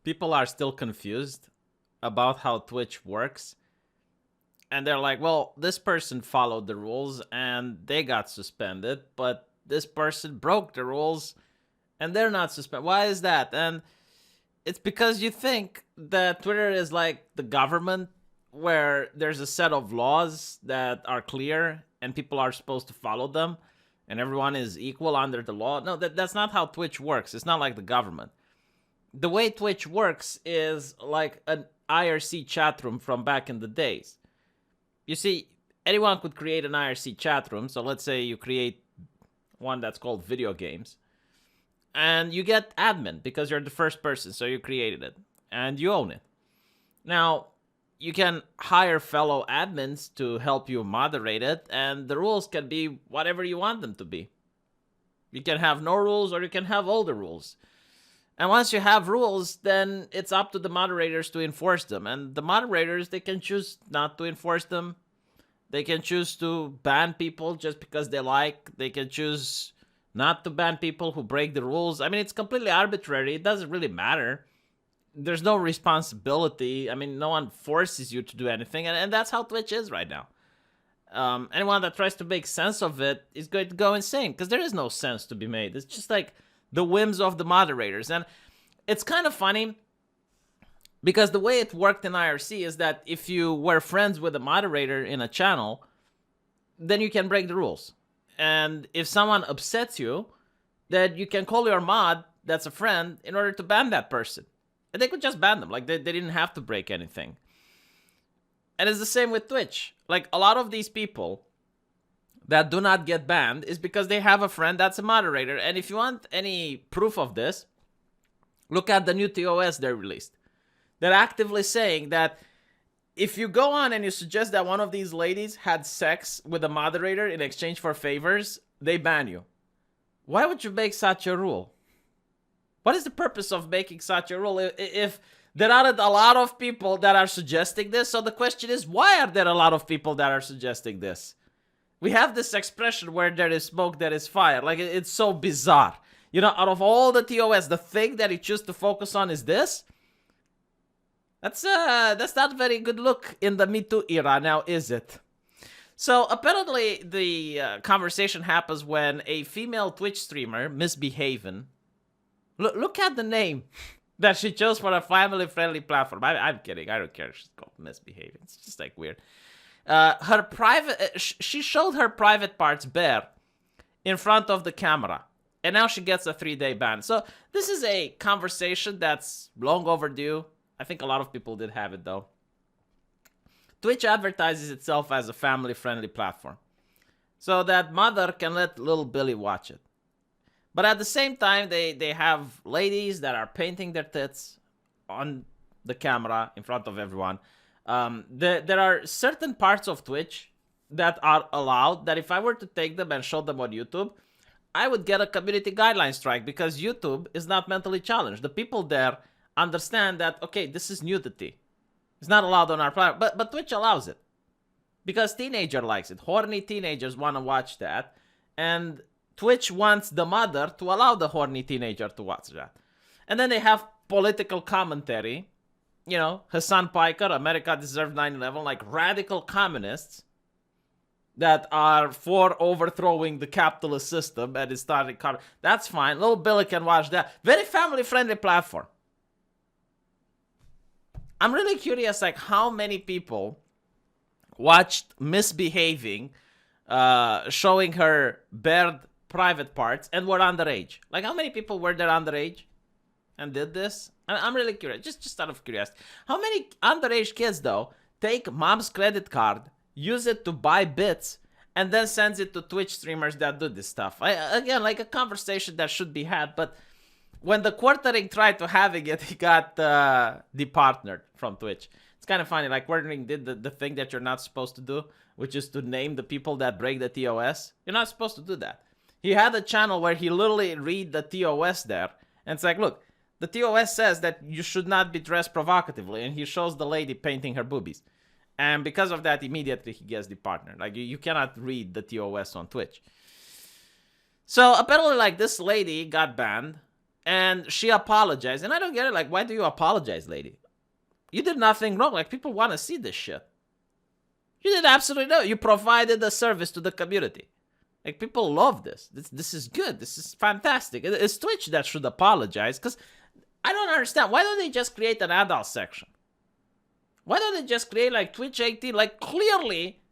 people are still confused about how Twitch works. And they're like, well, this person followed the rules and they got suspended, but this person broke the rules and they're not suspended. Why is that? And it's because you think that Twitter is like the government where there's a set of laws that are clear and people are supposed to follow them and everyone is equal under the law. No, that's not how Twitch works. It's not like the government. The way Twitch works is like an IRC chat room from back in the days. You see, anyone could create an IRC chat room. So let's say you create one that's called video games. And you get admin because you're the first person, so you created it. And you own it. Now, you can hire fellow admins to help you moderate it. And the rules can be whatever you want them to be. You can have no rules or you can have all the rules. And once you have rules, then it's up to the moderators to enforce them. And the moderators, they can choose not to enforce them. They can choose to ban people just because they like. They can choose not to ban people who break the rules. I mean, it's completely arbitrary. It doesn't really matter. There's no responsibility. I mean, no one forces you to do anything. And that's how Twitch is right now. Anyone that tries to make sense of it is going to go insane because there is no sense to be made. It's just like the whims of the moderators. And it's kind of funny because the way it worked in IRC is that if you were friends with a moderator in a channel, then you can break the rules. And if someone upsets you, then you can call your mod that's a friend in order to ban that person. And they could just ban them. Like, they didn't have to break anything. And it's the same with Twitch. Like, a lot of these people that do not get banned is because they have a friend that's a moderator. And if you want any proof of this, look at the new TOS they released. They're actively saying that if you go on and you suggest that one of these ladies had sex with a moderator in exchange for favors, they ban you. Why would you make such a rule? What is the purpose of making such a rule if there aren't a lot of people that are suggesting this? So the question is, why are there a lot of people that are suggesting this? We have this expression where there is smoke, there is fire. Like, it's so bizarre. You know, out of all the TOS, the thing that he choose to focus on is this? That's not a very good look in the Me Too era, now is it? So apparently the conversation happens when a female Twitch streamer, MissBehavin, look at the name that she chose for a family-friendly platform. I'm kidding. I don't care. She's called MissBehavin. It's just like weird. She showed her private parts bare in front of the camera. And now she gets a 3-day ban. So this is a conversation that's long overdue. I think a lot of people did have it, though. Twitch advertises itself as a family-friendly platform, so that mother can let little Billy watch it. But at the same time, they have ladies that are painting their tits on the camera in front of everyone. There are certain parts of Twitch that are allowed that if I were to take them and show them on YouTube, I would get a community guideline strike because YouTube is not mentally challenged. The people there understand that, okay, this is nudity. It's not allowed on our platform, but Twitch allows it. Because teenager likes it. Horny teenagers want to watch that. And Twitch wants the mother to allow the horny teenager to watch that. And then they have political commentary. You know, Hassan Piker, America deserved 9/11, like radical communists that are for overthrowing the capitalist system and starting. That's fine. Little Billy can watch that. Very family-friendly platform. I'm really curious, like, how many people watched MissBehavin, showing her bare private parts and were underage. Like, how many people were there underage and did this? I'm really curious, just out of curiosity. How many underage kids, though, take mom's credit card, use it to buy bits, and then sends it to Twitch streamers that do this stuff? Again, like a conversation that should be had, but when the Quartering tried to having it, he got departnered from Twitch. It's kind of funny, like Quartering did the thing that you're not supposed to do, which is to name the people that break the TOS. You're not supposed to do that. He had a channel where he literally read the TOS there, and it's like, look, the TOS says that you should not be dressed provocatively, and he shows the lady painting her boobies. And because of that, immediately he gets departnered. Like, you cannot read the TOS on Twitch. So apparently, like, this lady got banned. And she apologized. And I don't get it. Like, why do you apologize, lady? You did nothing wrong. Like, people want to see this shit. You did absolutely no. You provided a service to the community. Like, people love this. This is good. This is fantastic. It's Twitch that should apologize. Because I don't understand. Why don't they just create an adult section? Why don't they just create, like, Twitch 18? Like, clearly,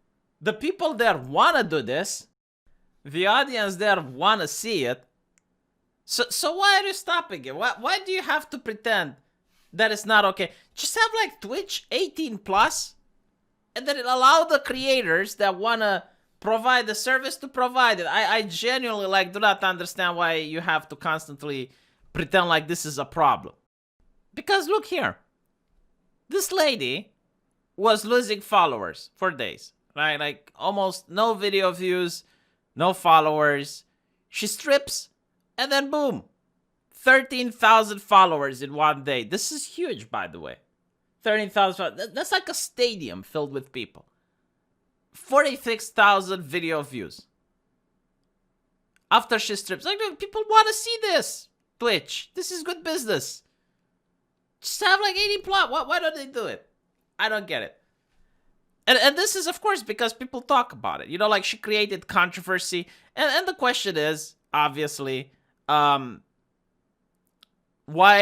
the people there want to do this. The audience there want to see it. So why are you stopping it? Why do you have to pretend that it's not okay? Just have, like, Twitch 18 plus, and then allow the creators that want to provide the service to provide it. I genuinely, like, do not understand why you have to constantly pretend like this is a problem. Because look here. This lady was losing followers for days, right? Like, almost no video views, no followers. She strips, and then boom, 13,000 followers in one day. This is huge, by the way. 13,000, that's like a stadium filled with people. 46,000 video views. After she strips, like, people want to see this. Twitch, this is good business. Just have like 18 plus. Why don't they do it? I don't get it. And this is, of course, because people talk about it. You know, like, she created controversy. And the question is, obviously, why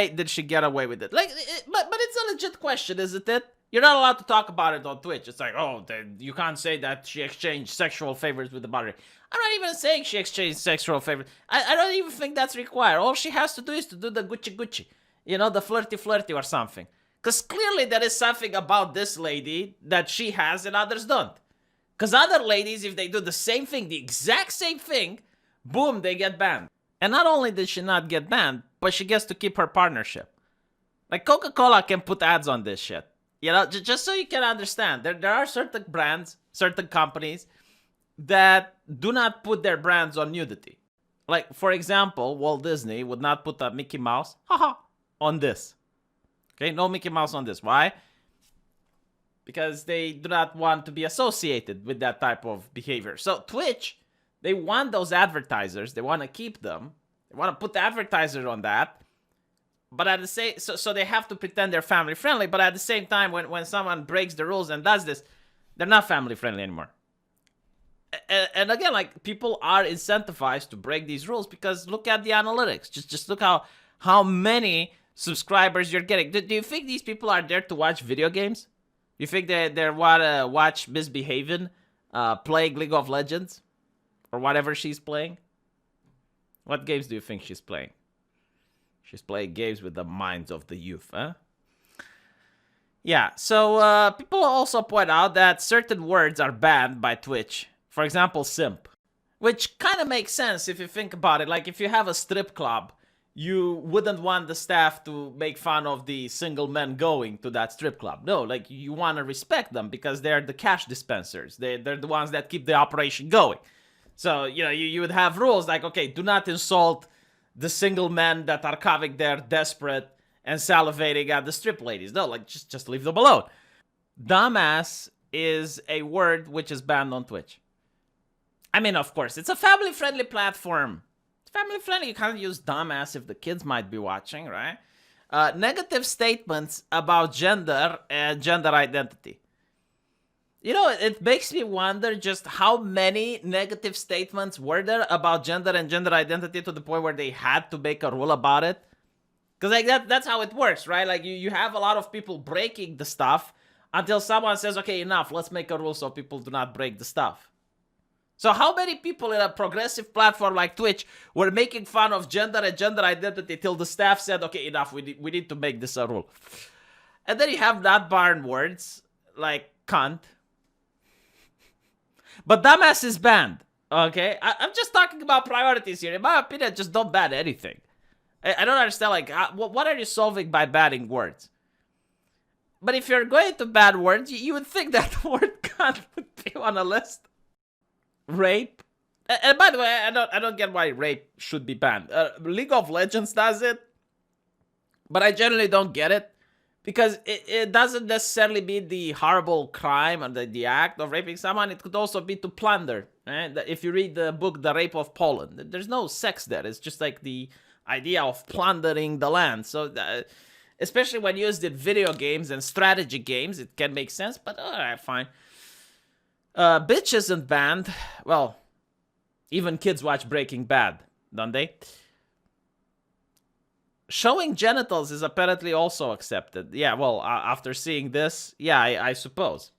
did she get away with it? Like, but it's a legit question, isn't it? You're not allowed to talk about it on Twitch. It's like, oh, you can't say that she exchanged sexual favors with the moderator. I'm not even saying she exchanged sexual favors. I don't even think that's required. All she has to do is to do the Gucci. You know, the flirty or something. Because clearly there is something about this lady that she has and others don't. Because other ladies, if they do the same thing, the exact same thing, boom, they get banned. And not only did she not get banned, but she gets to keep her partnership. Like, Coca-Cola can put ads on this shit. You know, just so you can understand, there are certain brands, certain companies that do not put their brands on nudity. Like, for example, Walt Disney would not put a Mickey Mouse, on this. Okay, no Mickey Mouse on this. Why? Because they do not want to be associated with that type of behavior. So Twitch, they want those advertisers. They want to keep them. They want to put the advertiser on that. But at the same, so they have to pretend they're family friendly. But at the same time, when someone breaks the rules and does this, they're not family friendly anymore. And again, like, people are incentivized to break these rules because look at the analytics. Just look how many subscribers you're getting. Do you think these people are there to watch video games? You think they want to watch MissBehavin playing League of Legends or whatever she's playing? What games do you think she's playing? She's playing games with the minds of the youth, huh? Yeah, so people also point out that certain words are banned by Twitch. For example, simp. Which kind of makes sense if you think about it. Like, if you have a strip club, you wouldn't want the staff to make fun of the single men going to that strip club. No, like, you want to respect them because they're the cash dispensers. They're the ones that keep the operation going. So, you know, you would have rules like, okay, do not insult the single men that are coming there desperate and salivating at the strip ladies. No, like, just leave them alone. Dumbass is a word which is banned on Twitch. I mean, of course, it's a family-friendly platform. It's family-friendly. You can't use dumbass if the kids might be watching, right? Negative statements about gender and gender identity. You know, it makes me wonder just how many negative statements were there about gender and gender identity to the point where they had to make a rule about it. Because, like, that's how it works, right? Like, you have a lot of people breaking the stuff until someone says, okay, enough, let's make a rule so people do not break the stuff. So how many people in a progressive platform like Twitch were making fun of gender and gender identity till the staff said, okay, enough, we need to make this a rule. And then you have not barn words like cunt. But dumbass is banned, okay? I'm just talking about priorities here. In my opinion, just don't ban anything. I don't understand, like, what are you solving by banning words? But if you're going to ban words, you would think that the word cunt would be on a list. Rape. And by the way, I don't get why rape should be banned. League of Legends does it. But I generally don't get it. Because it doesn't necessarily mean the horrible crime or the act of raping someone. It could also be to plunder. Right? If you read the book, The Rape of Poland, there's no sex there. It's just like the idea of plundering the land. So, especially when used in video games and strategy games, it can make sense, but alright, fine. Bitch isn't banned. Well, even kids watch Breaking Bad, don't they? Showing genitals is apparently also accepted. Yeah, well, after seeing this, yeah, I suppose.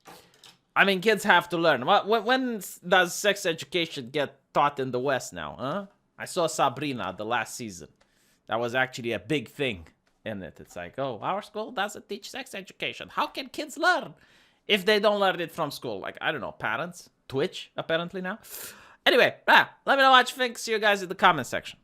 I mean, kids have to learn. When does sex education get taught in the West now, huh? I saw Sabrina the last season. That was actually a big thing in it. It's like, oh, our school doesn't teach sex education. How can kids learn if they don't learn it from school? Like, I don't know, parents? Twitch, apparently now. Anyway, let me know what you think. See you guys in the comment section.